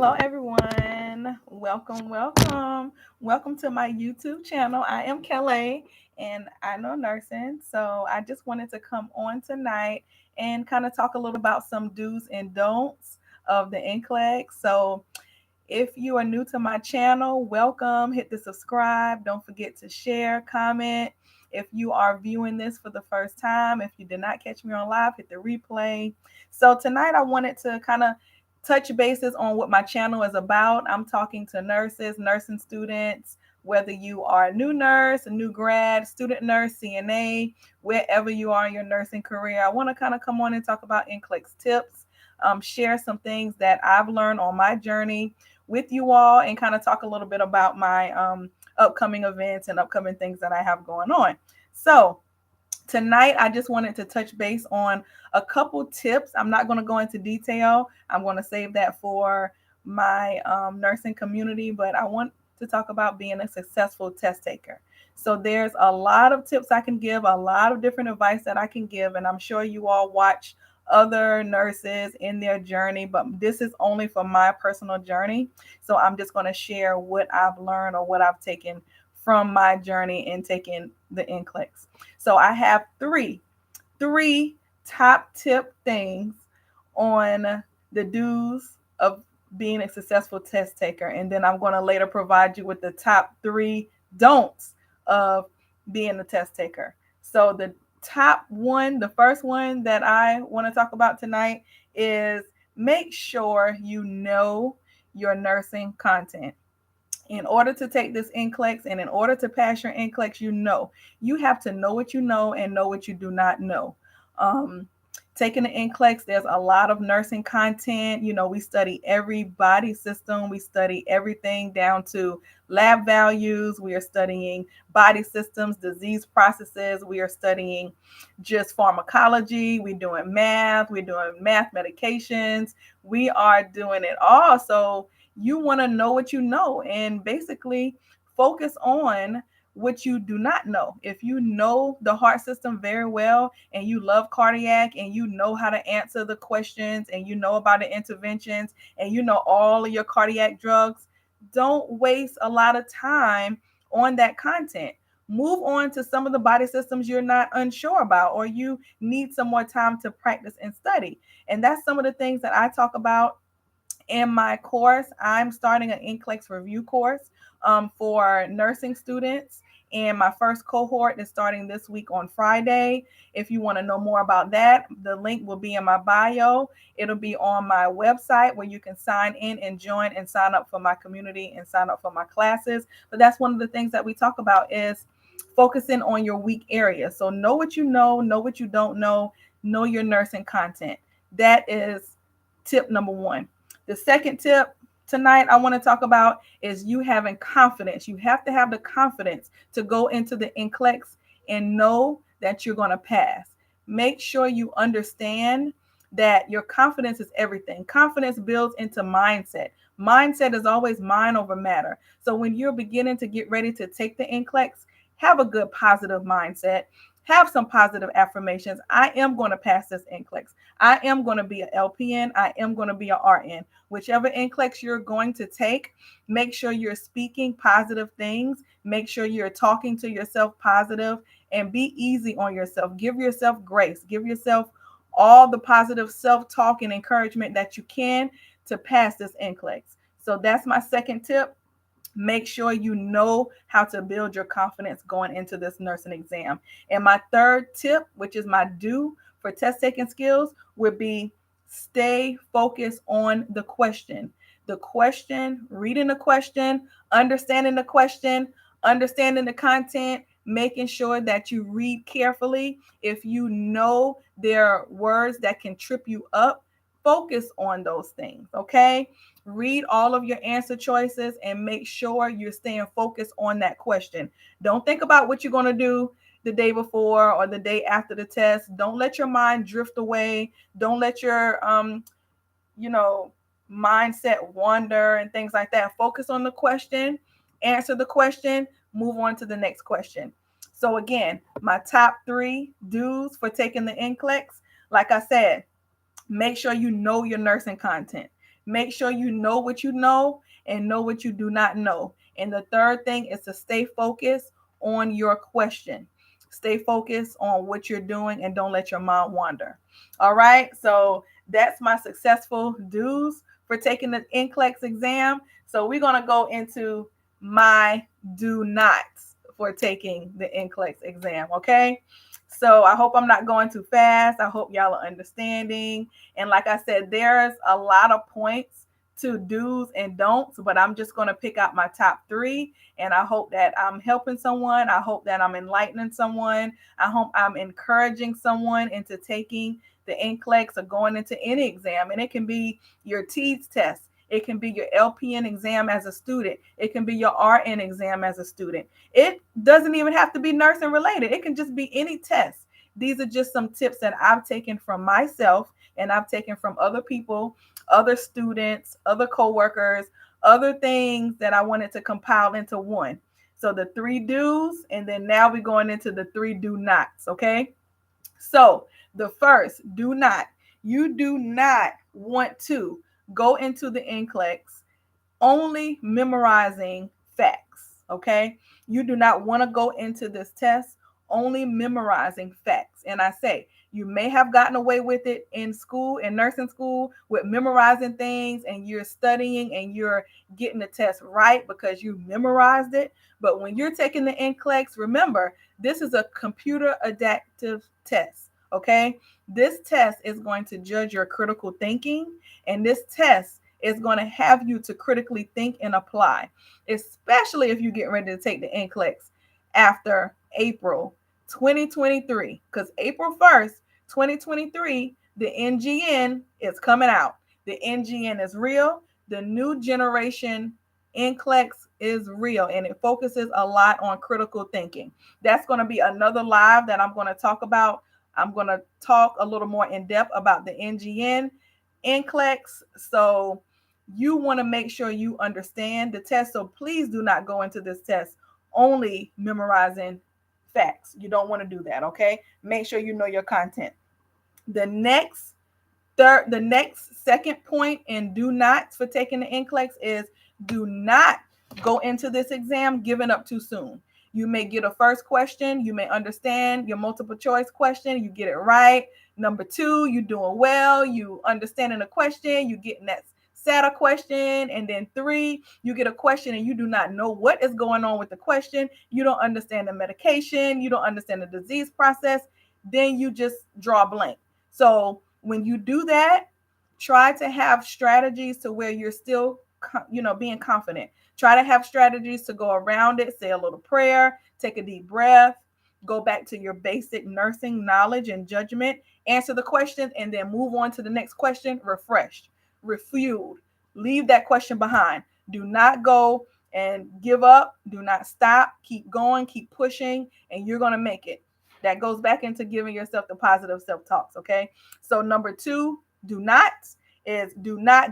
Hello, everyone. Welcome to my YouTube channel. I am Kelly and I know nursing. So I just wanted to come on tonight and kind of talk a little about some do's and don'ts of the NCLEX. So if you are new to my channel, welcome. Hit the subscribe. Don't forget to share, comment. If you are viewing this for the first time, if you did not catch me on live, hit the replay. So tonight I wanted to kind of touch bases on what my channel is about. I'm talking to nurses, nursing students, whether you are a new nurse, a new grad, student nurse, CNA, wherever you are in your nursing career. I want to kind of come on and talk about NCLEX tips, share some things that I've learned on my journey with you all, and kind of talk a little bit about my upcoming events and upcoming things that I have going on. So tonight, I just wanted to touch base on a couple tips. I'm not going to go into detail. I'm going to save that for my nursing community, but I want to talk about being a successful test taker. So there's a lot of tips I can give, a lot of different advice that I can give, and I'm sure you all watch other nurses in their journey, but this is only for my personal journey. So I'm just going to share what I've learned or what I've taken from my journey in taking the NCLEX. So I have three top tip things on the do's of being a successful test taker. And then I'm going to later provide you with the top three don'ts of being a test taker. So the first one that I want to talk about tonight is make sure you know your nursing content. In order to take this NCLEX and in order to pass your NCLEX, you have to know what you know and know what you do not know. Taking the NCLEX, there's a lot of nursing content. We study every body system. We study everything down to lab values. We are studying body systems, disease processes. We are studying just pharmacology. We're doing math. We're doing math medications. We are doing it all. So you want to know what you know and basically focus on what you do not know. If you know the heart system very well and you love cardiac and you know how to answer the questions and you know about the interventions and you know all of your cardiac drugs, don't waste a lot of time on that content. Move on to some of the body systems you're not unsure about or you need some more time to practice and study. And that's some of the things that I talk about in my course. I'm starting an NCLEX review course for nursing students. And my first cohort is starting this week on Friday. If you want to know more about that, the link will be in my bio. It'll be on my website where you can sign in and join and sign up for my community and sign up for my classes. But that's one of the things that we talk about is focusing on your weak areas. So know what you know what you don't know your nursing content. That is tip number one. The second tip tonight I want to talk about is you having confidence. You have to have the confidence to go into the NCLEX and know that you're going to pass. Make sure you understand that your confidence is everything. Confidence builds into mindset. Mindset is always mind over matter. So when you're beginning to get ready to take the NCLEX, have a good positive mindset. Have some positive affirmations. I am going to pass this NCLEX. I am going to be an LPN. I am going to be an RN. Whichever NCLEX you're going to take, make sure you're speaking positive things. Make sure you're talking to yourself positive and be easy on yourself. Give yourself grace. Give yourself all the positive self-talk and encouragement that you can to pass this NCLEX. So that's my second tip. Make sure you know how to build your confidence going into this nursing exam. And my third tip, which is my do for test taking skills, would be stay focused on the question. The question, reading the question, understanding the content, making sure that you read carefully. If you know there are words that can trip you up, focus on those things, okay? Read all of your answer choices and make sure you're staying focused on that question. Don't think about what you're going to do the day before or the day after the test. Don't let your mind drift away. Don't let your mindset wander and things like that. Focus on the question, answer the question, move on to the next question. So again, my top three do's for taking the NCLEX, like I said, make sure you know your nursing content. Make sure you know what you know and know what you do not know. And the third thing is to stay focused on your question. Stay focused on what you're doing and don't let your mind wander. All right. So that's my successful do's for taking the NCLEX exam. So we're going to go into my do nots for taking the NCLEX exam. Okay. So I hope I'm not going too fast. I hope y'all are understanding. And like I said, there's a lot of points to do's and don'ts, but I'm just going to pick out my top three. And I hope that I'm helping someone. I hope that I'm enlightening someone. I hope I'm encouraging someone into taking the NCLEX or going into any exam. And it can be your TEAS test. It can be your LPN exam as a student. It can be your RN exam as a student. It doesn't even have to be nursing related. It can just be any test. These are just some tips that I've taken from myself and I've taken from other people, other students, other coworkers, other things that I wanted to compile into one. So the three do's, and then now we're going into the three do nots, okay? So the first, do not. You do not want to go into the NCLEX only memorizing facts, okay? You do not want to go into this test only memorizing facts. And I say, you may have gotten away with it in school, in nursing school, with memorizing things, and you're studying and you're getting the test right because you memorized it. But when you're taking the NCLEX, remember, this is a computer adaptive test, okay? This test is going to judge your critical thinking, and this test is going to have you to critically think and apply, especially if you get ready to take the NCLEX after April 2023, because April 1st, 2023, the NGN is coming out. The NGN is real. The new generation NCLEX is real, and it focuses a lot on critical thinking. That's going to be another live that I'm going to talk about. I'm going to talk a little more in depth about the NGN NCLEX. So you want to make sure you understand the test. So please do not go into this test only memorizing facts. You don't want to do that, okay? Make sure you know your content. The next second point in do nots for taking the NCLEX is do not go into this exam giving up too soon. You may get a first question, you may understand your multiple choice question, you get it right. Number two, you're doing well, you understanding the question, you getting that SATA question, and then three, you get a question and you do not know what is going on with the question, you don't understand the medication, you don't understand the disease process, then you just draw blank. So when you do that, try to have strategies to where you're still, being confident. Try to have strategies to go around it, say a little prayer, take a deep breath, go back to your basic nursing knowledge and judgment, answer the question, and then move on to the next question, refreshed, refueled. Leave that question behind. Do not go and give up. Do not stop. Keep going, keep pushing, and you're going to make it. That goes back into giving yourself the positive self-talks, okay? So number two, do not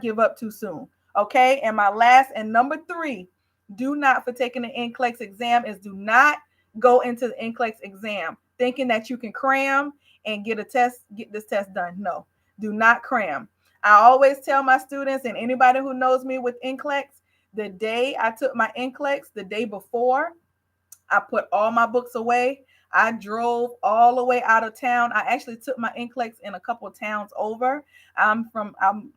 give up too soon, okay? And my last and number three, do not for taking the NCLEX exam is do not go into the NCLEX exam thinking that you can cram and get this test done. No, do not cram. I always tell my students and anybody who knows me with NCLEX, the day I took my NCLEX, the day before, I put all my books away. I drove all the way out of town. I actually took my NCLEX in a couple of towns over. I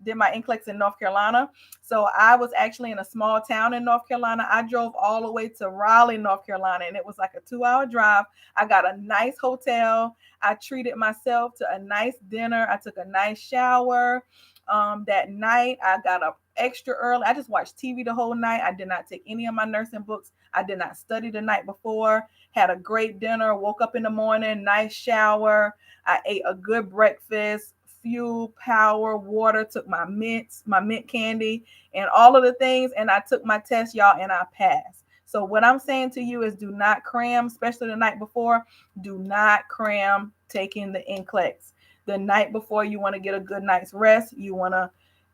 did my NCLEX in North Carolina. So I was actually in a small town in North Carolina. I drove all the way to Raleigh, North Carolina, and it was like a 2-hour drive. I got a nice hotel. I treated myself to a nice dinner. I took a nice shower. That night, I got up extra early. I just watched TV the whole night. I did not take any of my nursing books. I did not study the night before. Had a great dinner. Woke up in the morning, nice shower. I ate a good breakfast, fuel, power, water. Took my mint candy, and all of the things. And I took my test, y'all, and I passed. So what I'm saying to you is do not cram, especially the night before. Do not cram taking the NCLEX. The night before, you want to get a good night's rest. You want to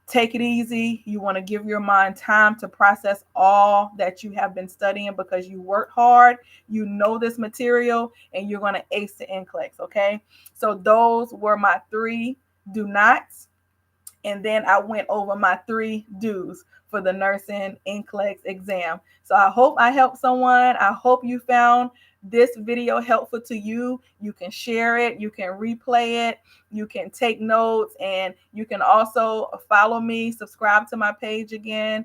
take it easy. You want to give your mind time to process all that you have been studying because you worked hard. You know this material and you're going to ace the NCLEX, okay? So those were my three do nots. And then I went over my 3 do's for the nursing NCLEX exam. So I hope I helped someone. I hope you found this video helpful to you. You can share it, you can replay it, you can take notes, and you can also follow me, subscribe to my page again.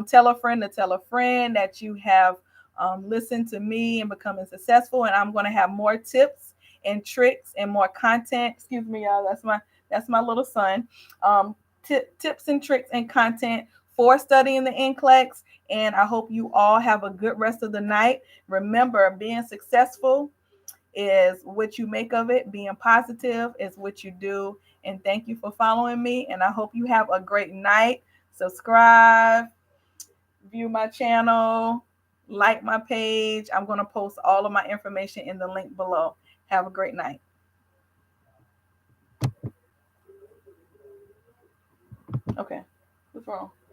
Tell a friend to tell a friend that you have listened to me and becoming successful. And I'm going to have more tips and tricks and more content. Excuse me, y'all. That's my little son. Tips and tricks and content for studying the NCLEX. And I hope you all have a good rest of the night. Remember, being successful is what you make of it. Being positive is what you do. And thank you for following me. And I hope you have a great night. Subscribe, view my channel, like my page. I'm going to post all of my information in the link below. Have a great night. Okay. What's wrong?